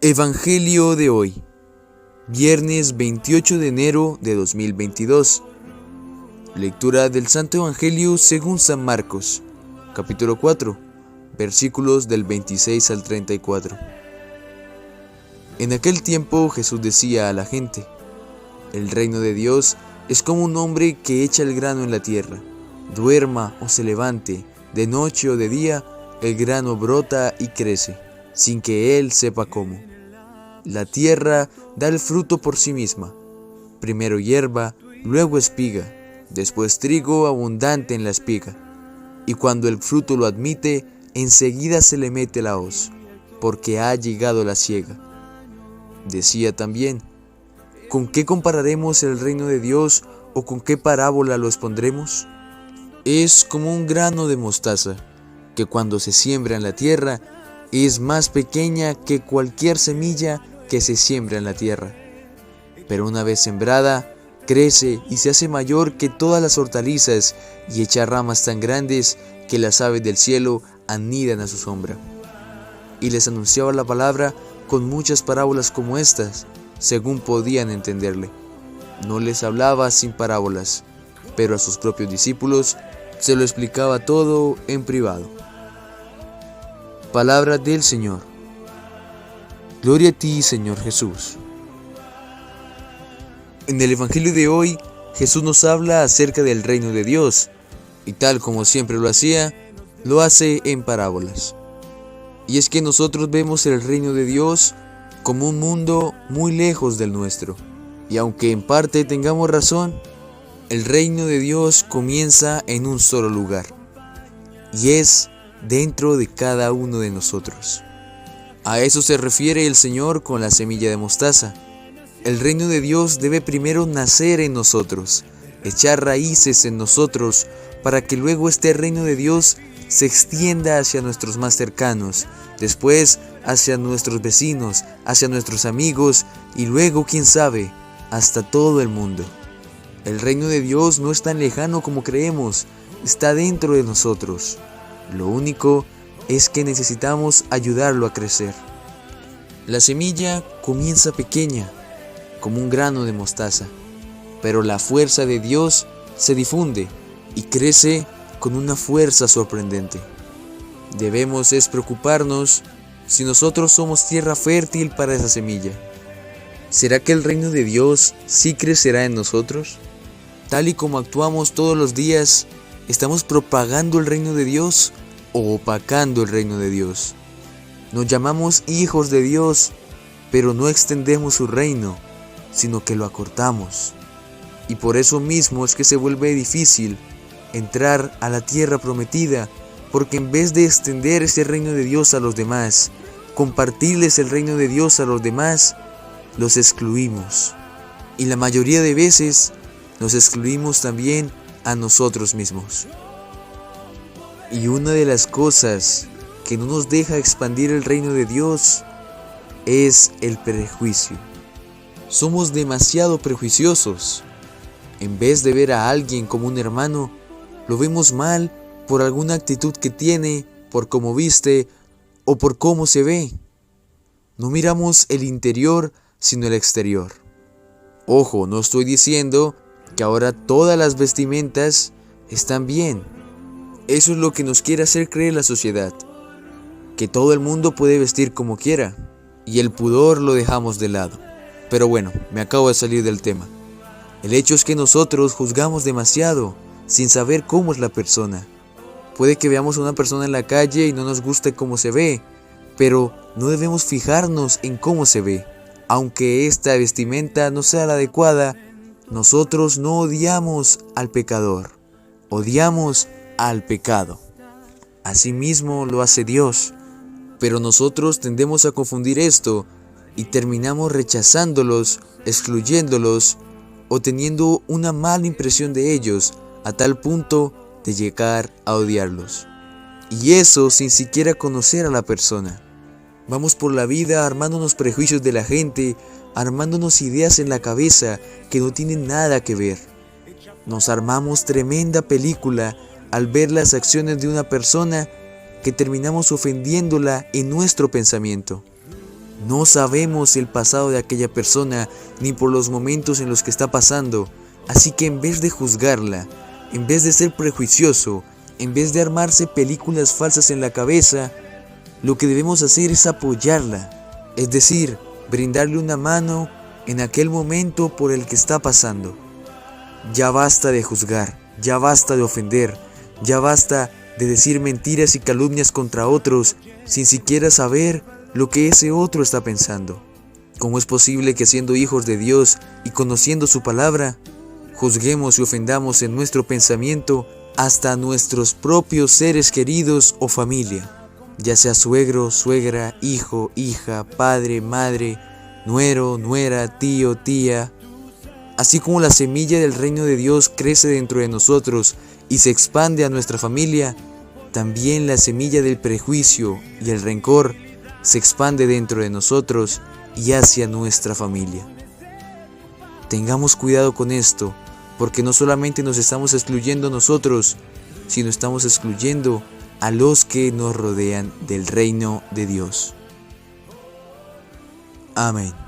Evangelio de hoy, viernes 28 de enero de 2022. Lectura del Santo Evangelio según San Marcos, capítulo 4, versículos del 26 al 34. En aquel tiempo Jesús decía a la gente: el reino de Dios es como un hombre que echa el grano en la tierra. Duerma o se levante, de noche o de día, el grano brota y crece, sin que él sepa cómo. La tierra da el fruto por sí misma, primero hierba, luego espiga, después trigo abundante en la espiga, y cuando el fruto lo admite, enseguida se le mete la hoz, porque ha llegado la siega. Decía también: ¿con qué compararemos el reino de Dios o con qué parábola lo expondremos? Es como un grano de mostaza, que cuando se siembra en la tierra, es más pequeña que cualquier semilla que se siembra en la tierra. Pero una vez sembrada, crece y se hace mayor que todas las hortalizas y echa ramas tan grandes que las aves del cielo anidan a su sombra. Y les anunciaba la palabra con muchas parábolas como estas, según podían entenderle. No les hablaba sin parábolas, pero a sus propios discípulos se lo explicaba todo en privado. Palabra del Señor. Gloria a ti, Señor Jesús. En el Evangelio de hoy, Jesús nos habla acerca del reino de Dios, y tal como siempre lo hacía, lo hace en parábolas. Y es que nosotros vemos el reino de Dios como un mundo muy lejos del nuestro, y aunque en parte tengamos razón, el reino de Dios comienza en un solo lugar, y es dentro de cada uno de nosotros. A eso se refiere el Señor con la semilla de mostaza. El reino de Dios debe primero nacer en nosotros, echar raíces en nosotros, para que luego este reino de Dios se extienda hacia nuestros más cercanos, después hacia nuestros vecinos, hacia nuestros amigos y luego, quién sabe, hasta todo el mundo. El reino de Dios no es tan lejano como creemos, está dentro de nosotros. Lo único es que necesitamos ayudarlo a crecer. La semilla comienza pequeña, como un grano de mostaza, pero la fuerza de Dios se difunde y crece con una fuerza sorprendente. Debemos preocuparnos si nosotros somos tierra fértil para esa semilla. ¿Será que el reino de Dios sí crecerá en nosotros? Tal y como actuamos todos los días, ¿estamos propagando el reino de Dios o opacando el reino de Dios? Nos llamamos hijos de Dios, pero no extendemos su reino, sino que lo acortamos. Y por eso mismo es que se vuelve difícil entrar a la tierra prometida, porque en vez de extender ese reino de Dios a los demás, compartirles el reino de Dios a los demás, los excluimos. Y la mayoría de veces nos excluimos también a nosotros mismos. Y una de las cosas que no nos deja expandir el reino de Dios es el prejuicio. Somos demasiado prejuiciosos. En vez de ver a alguien como un hermano, lo vemos mal por alguna actitud que tiene, por cómo viste o por cómo se ve. No miramos el interior, sino el exterior. Ojo, no estoy diciendo que ahora todas las vestimentas están bien. Eso es lo que nos quiere hacer creer la sociedad, que todo el mundo puede vestir como quiera, y el pudor lo dejamos de lado. Pero bueno, me acabo de salir del tema. El hecho es que nosotros juzgamos demasiado, sin saber cómo es la persona. Puede que veamos a una persona en la calle y no nos guste cómo se ve, pero no debemos fijarnos en cómo se ve. Aunque esta vestimenta no sea la adecuada, nosotros no odiamos al pecador, odiamos al pecado. Asimismo lo hace Dios, pero nosotros tendemos a confundir esto y terminamos rechazándolos, excluyéndolos o teniendo una mala impresión de ellos a tal punto de llegar a odiarlos. Y eso sin siquiera conocer a la persona. Vamos por la vida armándonos prejuicios de la gente, armándonos ideas en la cabeza que no tienen nada que ver. Nos armamos tremenda película al ver las acciones de una persona que terminamos ofendiéndola en nuestro pensamiento. No sabemos el pasado de aquella persona ni por los momentos en los que está pasando, así que en vez de juzgarla, en vez de ser prejuicioso, en vez de armarse películas falsas en la cabeza, lo que debemos hacer es apoyarla, es decir, brindarle una mano en aquel momento por el que está pasando. Ya basta de juzgar, ya basta de ofender, ya basta de decir mentiras y calumnias contra otros sin siquiera saber lo que ese otro está pensando. ¿Cómo es posible que siendo hijos de Dios y conociendo su palabra, juzguemos y ofendamos en nuestro pensamiento hasta a nuestros propios seres queridos o familia, ya sea suegro, suegra, hijo, hija, padre, madre, nuero, nuera, tío, tía? Así como la semilla del reino de Dios crece dentro de nosotros y se expande a nuestra familia, también la semilla del prejuicio y el rencor se expande dentro de nosotros y hacia nuestra familia. Tengamos cuidado con esto, porque no solamente nos estamos excluyendo nosotros, sino estamos excluyendo a los que nos rodean del reino de Dios. Amén.